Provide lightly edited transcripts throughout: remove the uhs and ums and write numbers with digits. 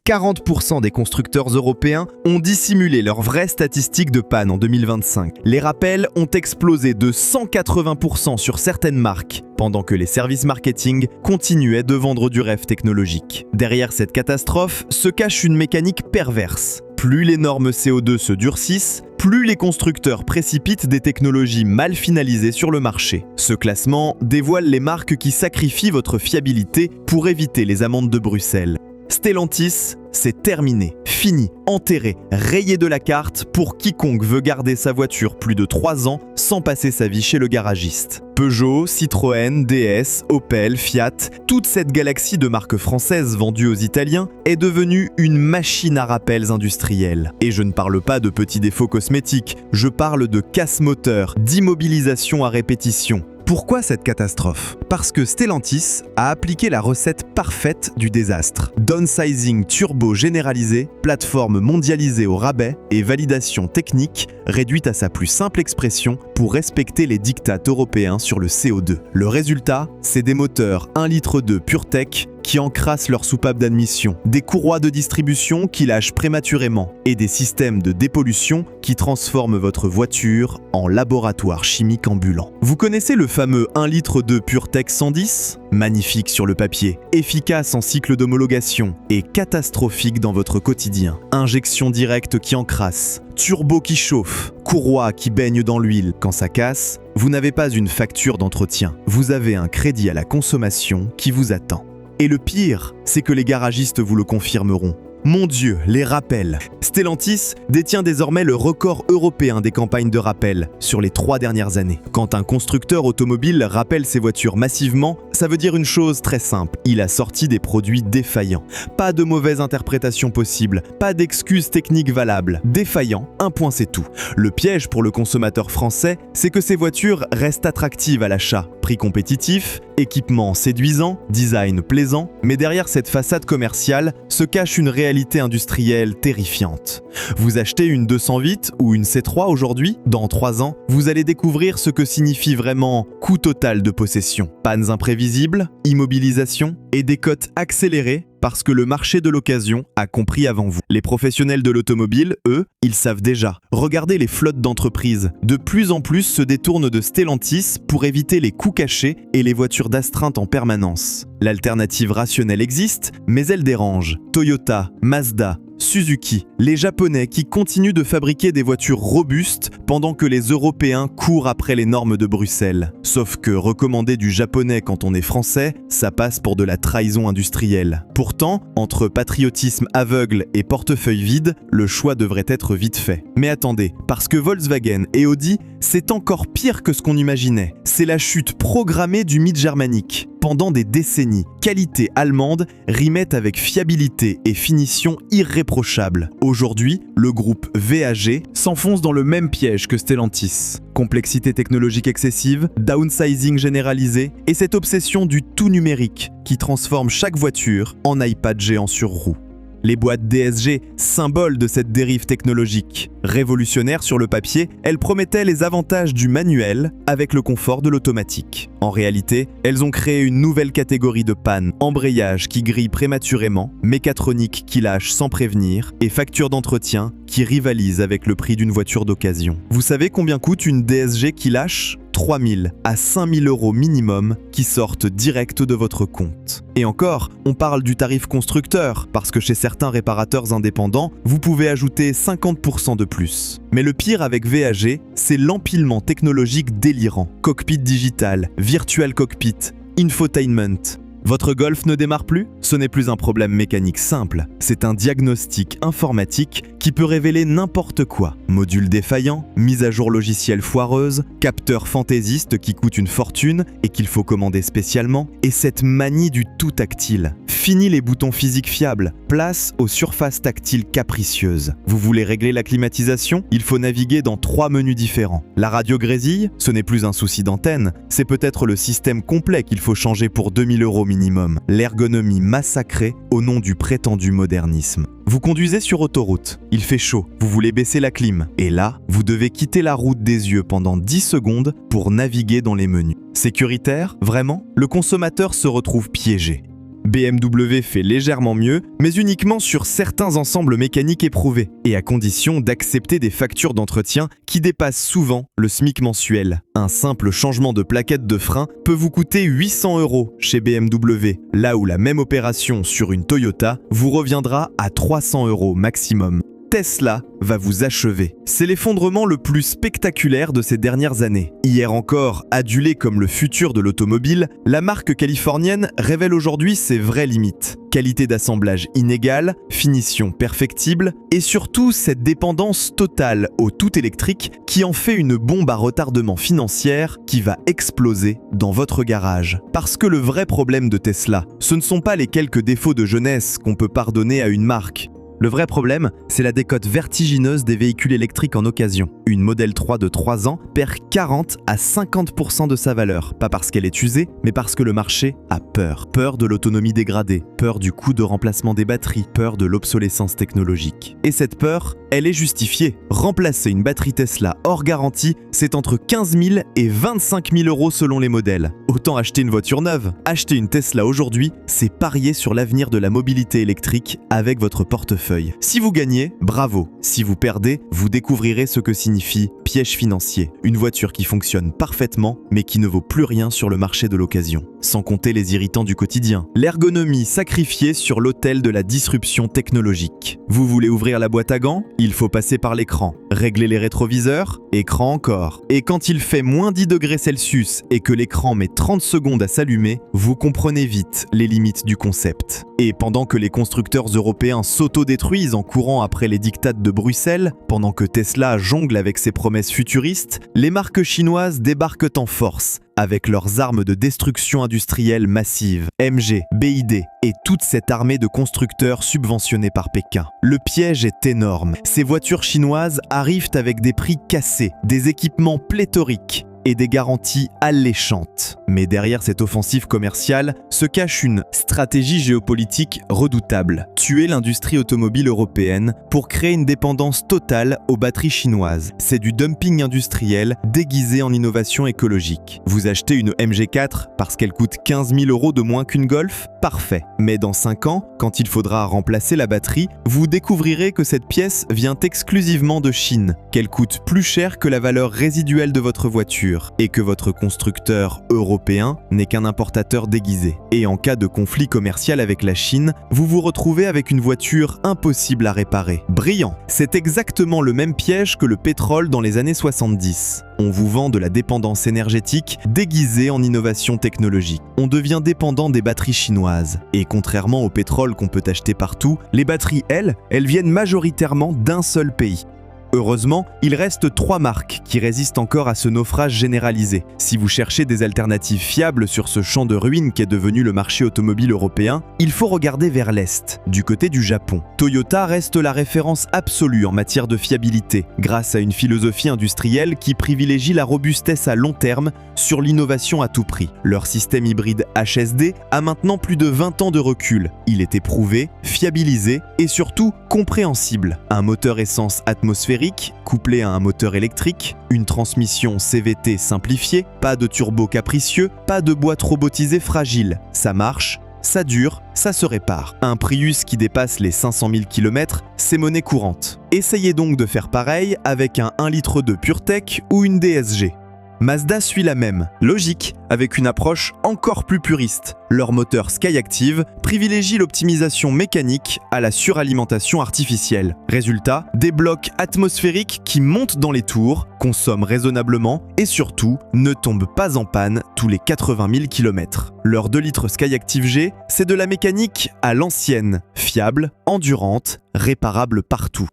40% des constructeurs européens ont dissimulé leurs vraies statistiques de panne en 2025. Les rappels ont explosé de 180% sur certaines marques, pendant que les services marketing continuaient de vendre du rêve technologique. Derrière cette catastrophe se cache une mécanique perverse. Plus les normes CO2 se durcissent, plus les constructeurs précipitent des technologies mal finalisées sur le marché. Ce classement dévoile les marques qui sacrifient votre fiabilité pour éviter les amendes de Bruxelles. Stellantis, c'est terminé, fini, enterré, rayé de la carte pour quiconque veut garder sa voiture plus de 3 ans sans passer sa vie chez le garagiste. Peugeot, Citroën, DS, Opel, Fiat, toute cette galaxie de marques françaises vendues aux Italiens est devenue une machine à rappels industriels. Et je ne parle pas de petits défauts cosmétiques, je parle de casse-moteur, d'immobilisation à répétition. Pourquoi cette catastrophe? Parce que Stellantis a appliqué la recette parfaite du désastre. Downsizing turbo généralisé, plateforme mondialisée au rabais et validation technique réduite à sa plus simple expression pour respecter les diktats européens sur le CO2. Le résultat, c'est des moteurs 1,2 litre PureTech qui encrassent leur soupape d'admission, des courroies de distribution qui lâchent prématurément et des systèmes de dépollution qui transforment votre voiture en laboratoire chimique ambulant. Vous connaissez le fameux 1 litre PureTech 110 ? Magnifique sur le papier, efficace en cycle d'homologation et catastrophique dans votre quotidien. Injection directe qui encrasse, turbo qui chauffe, courroie qui baigne dans l'huile. Quand ça casse, vous n'avez pas une facture d'entretien, vous avez un crédit à la consommation qui vous attend. Et le pire, c'est que les garagistes vous le confirmeront. Mon Dieu, les rappels. Stellantis détient désormais le record européen des campagnes de rappel sur les 3 dernières années. Quand un constructeur automobile rappelle ses voitures massivement, ça veut dire une chose très simple. Il a sorti des produits défaillants. Pas de mauvaise interprétation possible, pas d'excuses techniques valables. Défaillant, un point c'est tout. Le piège pour le consommateur français, c'est que ces voitures restent attractives à l'achat. Prix compétitif, équipement séduisant, design plaisant, mais derrière cette façade commerciale se cache une réalité industrielle terrifiante. Vous achetez une 208 ou une C3 aujourd'hui, dans 3 ans, vous allez découvrir ce que signifie vraiment coût total de possession. Pannes imprévisibles, immobilisation et des cotes accélérées parce que le marché de l'occasion a compris avant vous. Les professionnels de l'automobile, eux, ils savent déjà. Regardez les flottes d'entreprises. De plus en plus se détournent de Stellantis pour éviter les coûts cachés et les voitures d'astreinte en permanence. L'alternative rationnelle existe, mais elle dérange. Toyota, Mazda, Suzuki, les Japonais qui continuent de fabriquer des voitures robustes pendant que les Européens courent après les normes de Bruxelles. Sauf que recommander du japonais quand on est français, ça passe pour de la trahison industrielle. Pourtant, entre patriotisme aveugle et portefeuille vide, le choix devrait être vite fait. Mais attendez, parce que Volkswagen et Audi, c'est encore pire que ce qu'on imaginait. C'est la chute programmée du mythe germanique. Pendant des décennies, qualité allemande rimait avec fiabilité et finition irréprochable. Aujourd'hui, le groupe VAG s'enfonce dans le même piège que Stellantis. Complexité technologique excessive, downsizing généralisé et cette obsession du tout numérique qui transforme chaque voiture en iPad géant sur roue. Les boîtes DSG, symbole de cette dérive technologique. Révolutionnaire sur le papier, elles promettaient les avantages du manuel avec le confort de l'automatique. En réalité, elles ont créé une nouvelle catégorie de panne, embrayage qui grille prématurément, mécatronique qui lâche sans prévenir et facture d'entretien qui rivalise avec le prix d'une voiture d'occasion. Vous savez combien coûte une DSG qui lâche ? 3 000 à 5 000 € minimum qui sortent direct de votre compte. Et encore, on parle du tarif constructeur, parce que chez certains réparateurs indépendants, vous pouvez ajouter 50% de plus. Mais le pire avec VAG, c'est l'empilement technologique délirant. Cockpit digital, virtual cockpit, infotainment. Votre Golf ne démarre plus? Ce n'est plus un problème mécanique simple, c'est un diagnostic informatique qui peut révéler n'importe quoi. Module défaillant, mise à jour logicielle foireuse, capteur fantaisiste qui coûte une fortune et qu'il faut commander spécialement, et cette manie du tout tactile. Fini les boutons physiques fiables, place aux surfaces tactiles capricieuses. Vous voulez régler la climatisation? Il faut naviguer dans 3 menus différents. La radio grésille? Ce n'est plus un souci d'antenne, c'est peut-être le système complet qu'il faut changer pour 2 000 € minimum. L'ergonomie massacrée au nom du prétendu modernisme. Vous conduisez sur autoroute, il fait chaud, vous voulez baisser la clim, et là, vous devez quitter la route des yeux pendant 10 secondes pour naviguer dans les menus. Sécuritaire? Vraiment? Le consommateur se retrouve piégé. BMW fait légèrement mieux, mais uniquement sur certains ensembles mécaniques éprouvés, et à condition d'accepter des factures d'entretien qui dépassent souvent le SMIC mensuel. Un simple changement de plaquette de frein peut vous coûter 800 € chez BMW, là où la même opération sur une Toyota vous reviendra à 300 € maximum. Tesla va vous achever. C'est l'effondrement le plus spectaculaire de ces dernières années. Hier encore, adulée comme le futur de l'automobile, la marque californienne révèle aujourd'hui ses vraies limites. Qualité d'assemblage inégale, finition perfectible et surtout cette dépendance totale au tout électrique qui en fait une bombe à retardement financière qui va exploser dans votre garage. Parce que le vrai problème de Tesla, ce ne sont pas les quelques défauts de jeunesse qu'on peut pardonner à une marque. Le vrai problème, c'est la décote vertigineuse des véhicules électriques en occasion. Une Model 3 de 3 ans perd 40 à 50% de sa valeur, pas parce qu'elle est usée, mais parce que le marché a peur. Peur de l'autonomie dégradée, peur du coût de remplacement des batteries, peur de l'obsolescence technologique. Et cette peur, elle est justifiée. Remplacer une batterie Tesla hors garantie, c'est entre 15 000 et 25 000 € selon les modèles. Autant acheter une voiture neuve. Acheter une Tesla aujourd'hui, c'est parier sur l'avenir de la mobilité électrique avec votre portefeuille. Si vous gagnez, bravo. Si vous perdez, vous découvrirez ce que signifie piège financier. Une voiture qui fonctionne parfaitement, mais qui ne vaut plus rien sur le marché de l'occasion. Sans compter les irritants du quotidien. L'ergonomie sacrifiée sur l'autel de la disruption technologique. Vous voulez ouvrir la boîte à gants? Il faut passer par l'écran. Régler les rétroviseurs? Écran encore. Et quand il fait moins 10 degrés Celsius et que l'écran met 30 secondes à s'allumer, vous comprenez vite les limites du concept. Et pendant que les constructeurs européens s'auto-détruisent en courant après les diktats de Bruxelles, pendant que Tesla jongle avec ses promesses futuristes, les marques chinoises débarquent en force, avec leurs armes de destruction industrielle massive, MG, BYD et toute cette armée de constructeurs subventionnés par Pékin. Le piège est énorme. Ces voitures chinoises arrivent avec des prix cassés, des équipements pléthoriques et des garanties alléchantes. Mais derrière cette offensive commerciale se cache une stratégie géopolitique redoutable. Tuer l'industrie automobile européenne pour créer une dépendance totale aux batteries chinoises. C'est du dumping industriel déguisé en innovation écologique. Vous achetez une MG4 parce qu'elle coûte 15 000 € de moins qu'une Golf? Parfait. Mais dans 5 ans, quand il faudra remplacer la batterie, vous découvrirez que cette pièce vient exclusivement de Chine, qu'elle coûte plus cher que la valeur résiduelle de votre voiture et que votre constructeur européen n'est qu'un importateur déguisé. Et en cas de conflit commercial avec la Chine, vous vous retrouvez avec une voiture impossible à réparer. Brillant! C'est exactement le même piège que le pétrole dans les années 70. On vous vend de la dépendance énergétique déguisée en innovation technologique. On devient dépendant des batteries chinoises. Et contrairement au pétrole qu'on peut acheter partout, les batteries, elles viennent majoritairement d'un seul pays. Heureusement, il reste 3 marques qui résistent encore à ce naufrage généralisé. Si vous cherchez des alternatives fiables sur ce champ de ruines qu'est devenu le marché automobile européen, il faut regarder vers l'Est, du côté du Japon. Toyota reste la référence absolue en matière de fiabilité, grâce à une philosophie industrielle qui privilégie la robustesse à long terme sur l'innovation à tout prix. Leur système hybride HSD a maintenant plus de 20 ans de recul. Il est éprouvé, fiabilisé et surtout compréhensible. Un moteur essence atmosphérique couplé à un moteur électrique, une transmission CVT simplifiée, pas de turbo capricieux, pas de boîte robotisée fragile. Ça marche, ça dure, ça se répare. Un Prius qui dépasse les 500 000 km, c'est monnaie courante. Essayez donc de faire pareil avec un 1,2 litre PureTech ou une DSG. Mazda suit la même logique, avec une approche encore plus puriste. Leur moteur Skyactiv privilégie l'optimisation mécanique à la suralimentation artificielle. Résultat, des blocs atmosphériques qui montent dans les tours, consomment raisonnablement et surtout ne tombent pas en panne tous les 80 000 km. Leur 2 litres Skyactiv G, c'est de la mécanique à l'ancienne, fiable, endurante, réparable partout.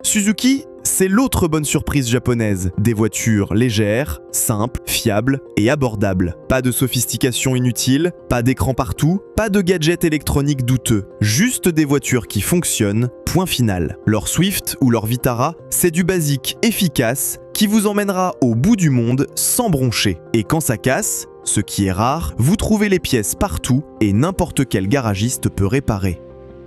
Suzuki, c'est l'autre bonne surprise japonaise. Des voitures légères, simples, fiables et abordables. Pas de sophistication inutile, pas d'écran partout, pas de gadgets électroniques douteux. Juste des voitures qui fonctionnent, point final. Leur Swift ou leur Vitara, c'est du basique efficace qui vous emmènera au bout du monde sans broncher. Et quand ça casse, ce qui est rare, vous trouvez les pièces partout et n'importe quel garagiste peut réparer.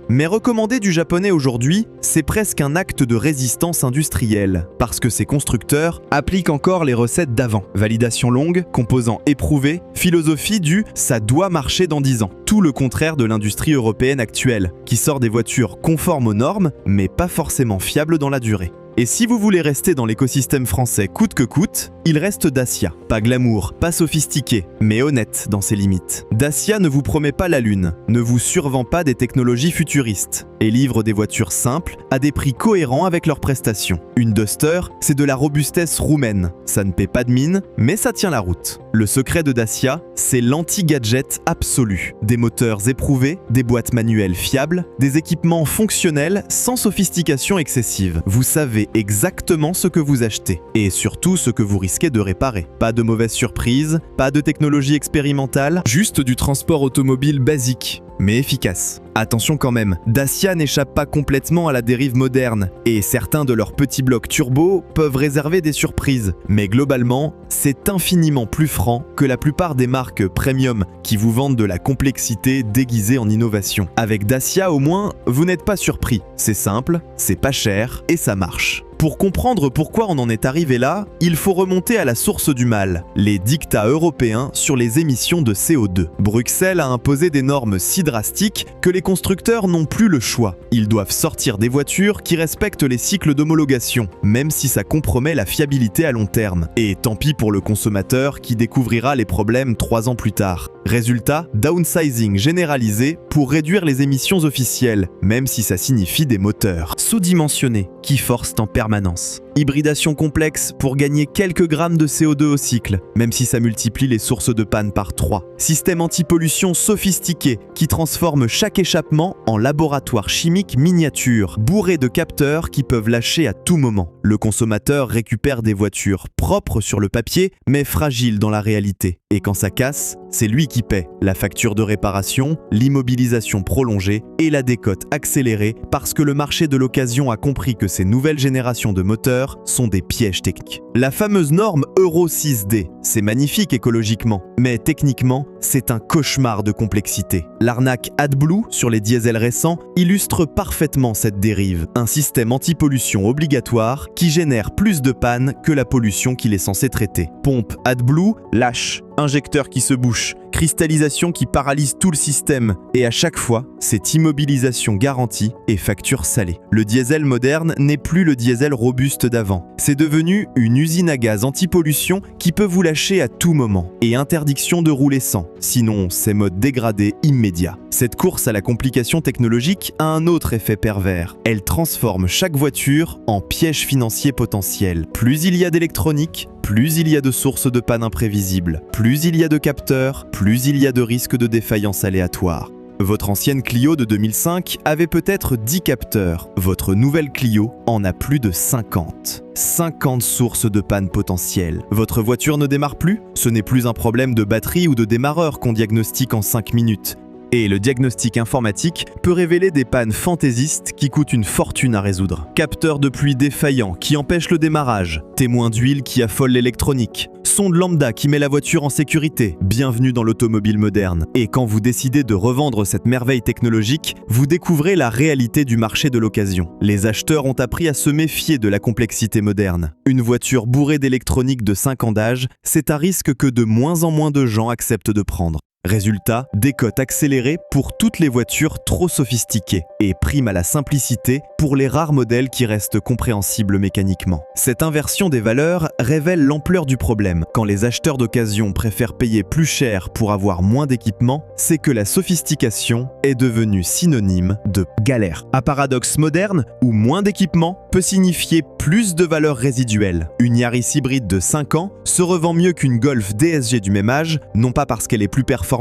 Mais recommander du japonais aujourd'hui, c'est presque un acte de résistance industrielle, parce que ces constructeurs appliquent encore les recettes d'avant. Validation longue, composants éprouvés, philosophie du « ça doit marcher dans 10 ans ». Tout le contraire de l'industrie européenne actuelle, qui sort des voitures conformes aux normes, mais pas forcément fiables dans la durée. Et si vous voulez rester dans l'écosystème français coûte que coûte, il reste Dacia. Pas glamour, pas sophistiqué, mais honnête dans ses limites. Dacia ne vous promet pas la lune, ne vous survend pas des technologies futuristes, et livre des voitures simples à des prix cohérents avec leurs prestations. Une Duster, c'est de la robustesse roumaine. Ça ne paie pas de mine, mais ça tient la route. Le secret de Dacia, c'est l'anti-gadget absolu. Des moteurs éprouvés, des boîtes manuelles fiables, des équipements fonctionnels sans sophistication excessive. Vous savez exactement ce que vous achetez, et surtout ce que vous risquez de réparer. Pas de mauvaises surprises, pas de technologie expérimentale, juste du transport automobile basique, mais efficace. Attention quand même, Dacia n'échappe pas complètement à la dérive moderne, et certains de leurs petits blocs turbo peuvent réserver des surprises. Mais globalement, c'est infiniment plus franc que la plupart des marques premium qui vous vendent de la complexité déguisée en innovation. Avec Dacia au moins, vous n'êtes pas surpris. C'est simple, c'est pas cher, et ça marche. Pour comprendre pourquoi on en est arrivé là, il faut remonter à la source du mal, les dictats européens sur les émissions de CO2. Bruxelles a imposé des normes si drastiques que les constructeurs n'ont plus le choix. Ils doivent sortir des voitures qui respectent les cycles d'homologation, même si ça compromet la fiabilité à long terme. Et tant pis pour le consommateur qui découvrira les problèmes 3 ans plus tard. Résultat, downsizing généralisé pour réduire les émissions officielles, même si ça signifie des moteurs sous-dimensionnés qui forcent en permanence. Hybridation complexe pour gagner quelques grammes de CO2 au cycle, même si ça multiplie les sources de panne par 3. Système anti-pollution sophistiqué qui transforme chaque échappement en laboratoire chimique miniature, bourré de capteurs qui peuvent lâcher à tout moment. Le consommateur récupère des voitures propres sur le papier, mais fragiles dans la réalité. Et quand ça casse, c'est lui qui paie la facture de réparation, l'immobilisation prolongée et la décote accélérée parce que le marché de l'occasion a compris que ces nouvelles générations de moteurs sont des pièges techniques. La fameuse norme Euro 6D, c'est magnifique écologiquement, mais techniquement, c'est un cauchemar de complexité. L'arnaque AdBlue sur les diesels récents illustre parfaitement cette dérive. Un système anti-pollution obligatoire qui génère plus de pannes que la pollution qu'il est censé traiter. Pompe AdBlue lâche, injecteur qui se bouche, cristallisation qui paralyse tout le système, et à chaque fois, c'est immobilisation garantie et facture salée. Le diesel moderne n'est plus le diesel robuste d'avant. C'est devenu une usine à gaz anti-pollution qui peut vous lâcher à tout moment, et interdiction de rouler sans, sinon c'est mode dégradé immédiat. Cette course à la complication technologique a un autre effet pervers. Elle transforme chaque voiture en piège financier potentiel. Plus il y a d'électronique, plus il y a de sources de panne imprévisibles, plus il y a de capteurs, plus il y a de risques de défaillance aléatoire. Votre ancienne Clio de 2005 avait peut-être 10 capteurs. Votre nouvelle Clio en a plus de 50. 50 sources de panne potentielles. Votre voiture ne démarre plus? Ce n'est plus un problème de batterie ou de démarreur qu'on diagnostique en 5 minutes. Et le diagnostic informatique peut révéler des pannes fantaisistes qui coûtent une fortune à résoudre. Capteur de pluie défaillant qui empêche le démarrage, témoin d'huile qui affole l'électronique, sonde lambda qui met la voiture en sécurité. Bienvenue dans l'automobile moderne. Et quand vous décidez de revendre cette merveille technologique, vous découvrez la réalité du marché de l'occasion. Les acheteurs ont appris à se méfier de la complexité moderne. Une voiture bourrée d'électronique de 5 ans d'âge, c'est un risque que de moins en moins de gens acceptent de prendre. Résultat, décote accélérée pour toutes les voitures trop sophistiquées et prime à la simplicité pour les rares modèles qui restent compréhensibles mécaniquement. Cette inversion des valeurs révèle l'ampleur du problème. Quand les acheteurs d'occasion préfèrent payer plus cher pour avoir moins d'équipement, c'est que la sophistication est devenue synonyme de galère. Un paradoxe moderne où moins d'équipement peut signifier plus de valeur résiduelle. Une Yaris hybride de 5 ans se revend mieux qu'une Golf DSG du même âge, non pas parce qu'elle est plus performante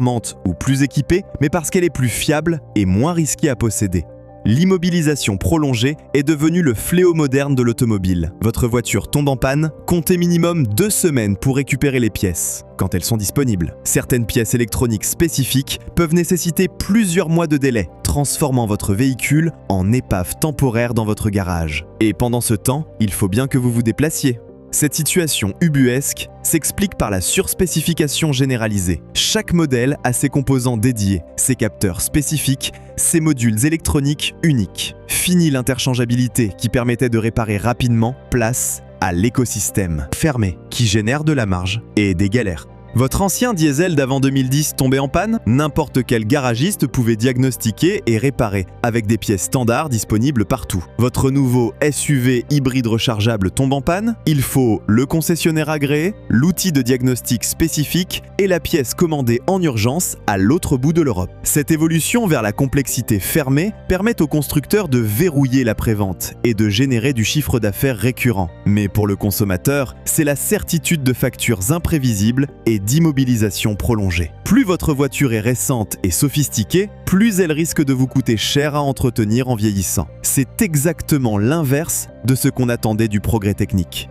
ou plus équipée, mais parce qu'elle est plus fiable et moins risquée à posséder. L'immobilisation prolongée est devenue le fléau moderne de l'automobile. Votre voiture tombe en panne, comptez minimum 2 semaines pour récupérer les pièces, quand elles sont disponibles. Certaines pièces électroniques spécifiques peuvent nécessiter plusieurs mois de délai, transformant votre véhicule en épave temporaire dans votre garage. Et pendant ce temps, il faut bien que vous vous déplaciez. Cette situation ubuesque s'explique par la surspécification généralisée. Chaque modèle a ses composants dédiés, ses capteurs spécifiques, ses modules électroniques uniques. Fini l'interchangeabilité qui permettait de réparer rapidement, place à l'écosystème fermé qui génère de la marge et des galères. Votre ancien diesel d'avant 2010 tombait en panne? N'importe quel garagiste pouvait diagnostiquer et réparer, avec des pièces standards disponibles partout. Votre nouveau SUV hybride rechargeable tombe en panne? Il faut le concessionnaire agréé, l'outil de diagnostic spécifique et la pièce commandée en urgence à l'autre bout de l'Europe. Cette évolution vers la complexité fermée permet aux constructeurs de verrouiller la prévente et de générer du chiffre d'affaires récurrent. Mais pour le consommateur, c'est la certitude de factures imprévisibles et d'immobilisation prolongée. Plus votre voiture est récente et sophistiquée, plus elle risque de vous coûter cher à entretenir en vieillissant. C'est exactement l'inverse de ce qu'on attendait du progrès technique.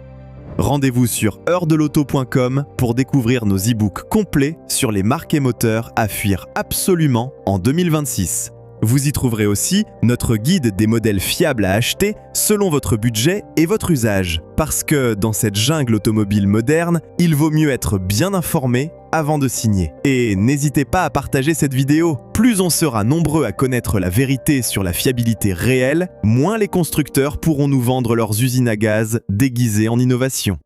Rendez-vous sur heurdelauto.com pour découvrir nos e-books complets sur les marques et moteurs à fuir absolument en 2026. Vous y trouverez aussi notre guide des modèles fiables à acheter selon votre budget et votre usage. Parce que dans cette jungle automobile moderne, il vaut mieux être bien informé avant de signer. Et n'hésitez pas à partager cette vidéo. Plus on sera nombreux à connaître la vérité sur la fiabilité réelle, moins les constructeurs pourront nous vendre leurs usines à gaz déguisées en innovation.